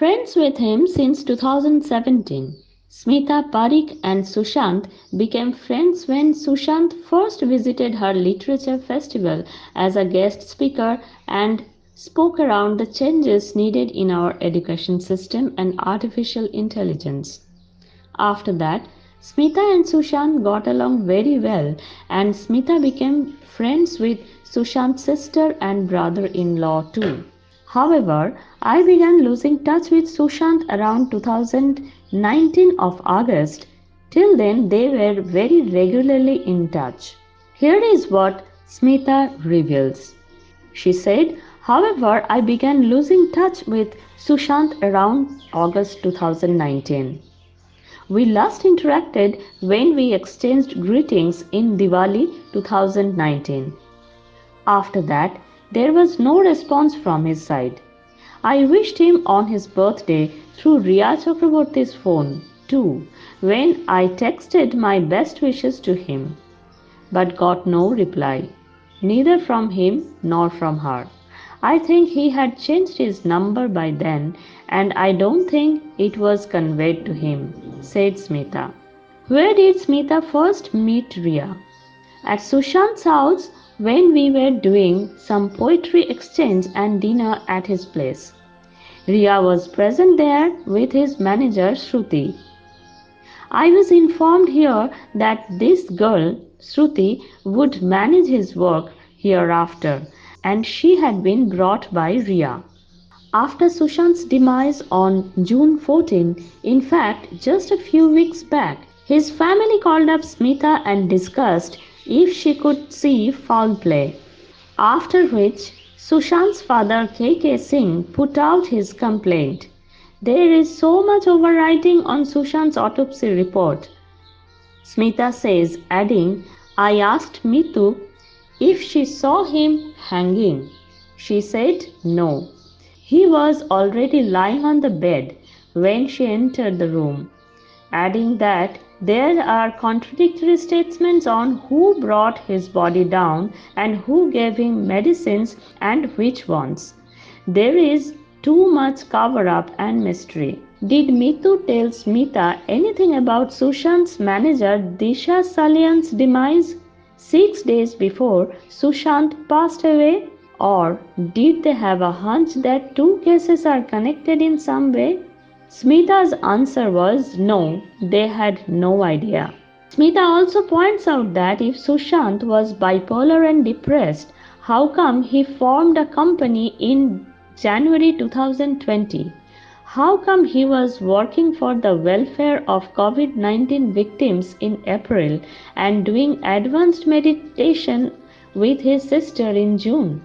Friends with him since 2017, Smita Parikh and Sushant became friends when Sushant first visited her literature festival as a guest speaker and spoke around the changes needed in our education system and artificial intelligence. After that, Smita and Sushant got along very well, and Smita became friends with Sushant's sister and brother in law too. However, I began losing touch with Sushant around 2019 of August. Till then, they were very regularly in touch. Here is what Smita reveals. She said, however, I began losing touch with Sushant around August 2019. We last interacted when we exchanged greetings in Diwali 2019. After that, there was no response from his side. I wished him on his birthday through Riya Chakraborty's phone too, when I texted my best wishes to him, but got no reply, neither from him nor from her. I think he had changed his number by then, and I don't think it was conveyed to him, said Smita. Where did Smita first meet Riya? At Sushant's house when we were doing some poetry exchange and dinner at his place. Riya was present there with his manager Shruti. I was informed here that this girl, Shruti, would manage his work hereafter, and she had been brought by Riya. After Sushant's demise on June 14, in fact, just a few weeks back, his family called up Smita and discussed if she could see foul play. After which, Sushant's father K.K. Singh put out his complaint. There is so much overwriting on Sushant's autopsy report. Smita says, adding, I asked Mitu if she saw him hanging. She said no. He was already lying on the bed when she entered the room, adding that there are contradictory statements on who brought his body down and who gave him medicines and which ones. There is too much cover up and mystery. Did Mitu tell Smita anything about Sushant's manager Disha Salian's demise 6 days before Sushant passed away? Or did they have a hunch that two cases are connected in some way? Smita's answer was no, they had no idea. Smita also points out that if Sushant was bipolar and depressed, how come he formed a company in January 2020? How come he was working for the welfare of COVID-19 victims in April and doing advanced meditation with his sister in June?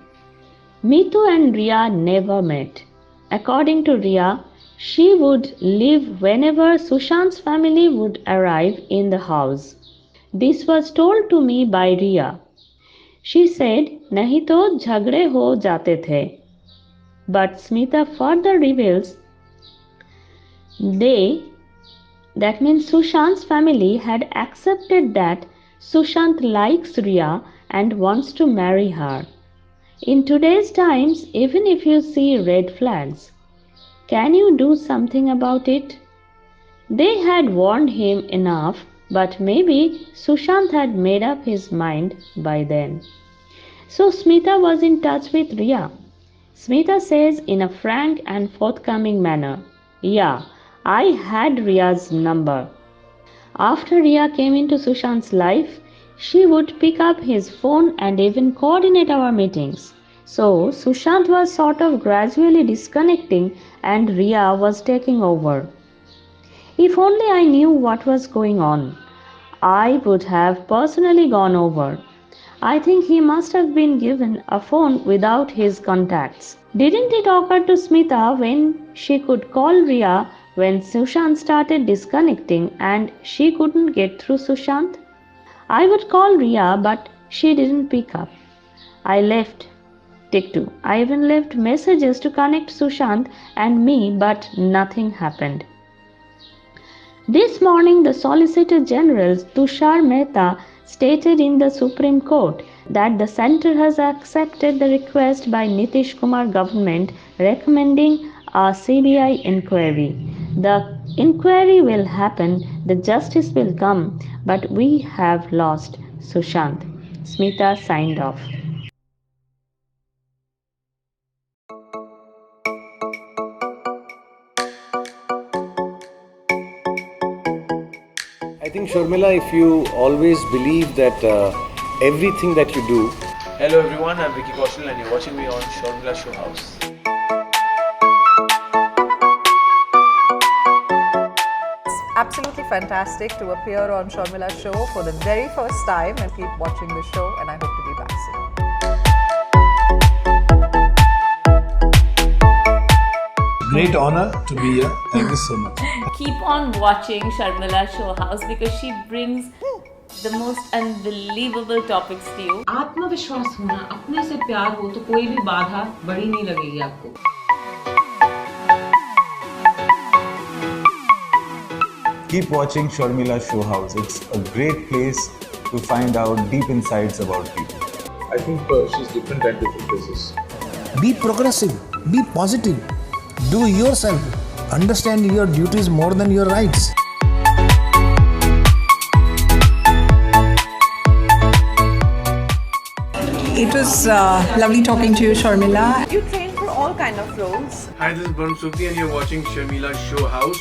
Mitu and Riya never met. According to Riya, she would leave whenever Sushant's family would arrive in the house. This was told to me by Riya. She said, "Nahi to jhagde ho jate the." But Smita further reveals that means Sushant's family had accepted that Sushant likes Riya and wants to marry her. In today's times, even if you see red flags, can you do something about it? They had warned him enough, but maybe Sushant had made up his mind by then. So Smita was in touch with Riya. Smita says in a frank and forthcoming manner, yeah, I had Riya's number. After Riya came into Sushant's life, she would pick up his phone and even coordinate our meetings. So Sushant was sort of gradually disconnecting and Riya was taking over. If only I knew what was going on, I would have personally gone over. I think he must have been given a phone without his contacts. Didn't it occur to Smita when she could call Riya when Sushant started disconnecting and she couldn't get through Sushant? I would call Riya, but she didn't pick up. I left. Take two. I even left messages to connect Sushant and me, but nothing happened. This morning, the Solicitor General Tushar Mehta stated in the Supreme Court that the centre has accepted the request by Nitish Kumar government recommending a CBI inquiry. The inquiry will happen, the justice will come, but we have lost Sushant. Smita signed off. I think, Sharmila, if you always believe that everything that you do. Hello everyone, I'm Vicky Kaushal and you're watching me on Sharmila Show House. It's absolutely fantastic to appear on Sharmila's show for the very first time, and keep watching the show, and I hope to be back soon. Great honor to be here. Thank you so much. Keep on watching Sharmila Show House because she brings the most unbelievable topics to you. आत्मविश्वास होना, अपने से प्यार हो तो कोई भी बाधा बड़ी नहीं लगेगी आपको. Keep watching Sharmila Show House. It's a great place to find out deep insights about people. I think she's different at different places. Be progressive, be positive, do yourself, understand your duties more than your rights. It was lovely talking to you, Sharmila. You train for all kind of roles. Hi, this is Varun Sukhi and you're watching Sharmila Show House.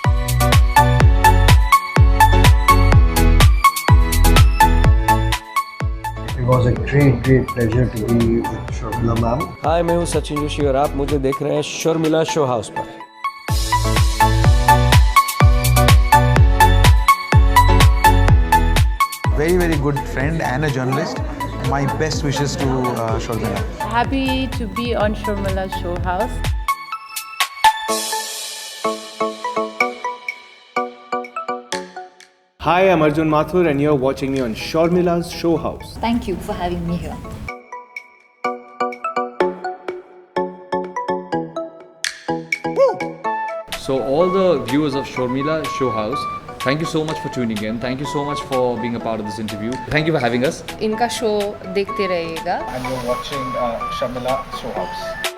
It was a great pleasure to be with Sharmila ma'am. Hi, मैं हूँ सचिन जोशी और आप मुझे देख रहे हैं Sharmila show house पर. Very good friend and a journalist. My best wishes to Sharmila. Happy to be on Sharmila Show House. Hi, I'm Arjun Mathur and you're watching me on Sharmila's Show House. Thank you for having me here. So all the viewers of Sharmila Show House, thank you so much for tuning in. Thank you so much for being a part of this interview. Thank you for having us. इनका show देखते रहिएगा. And you're watching Sharmila Show House.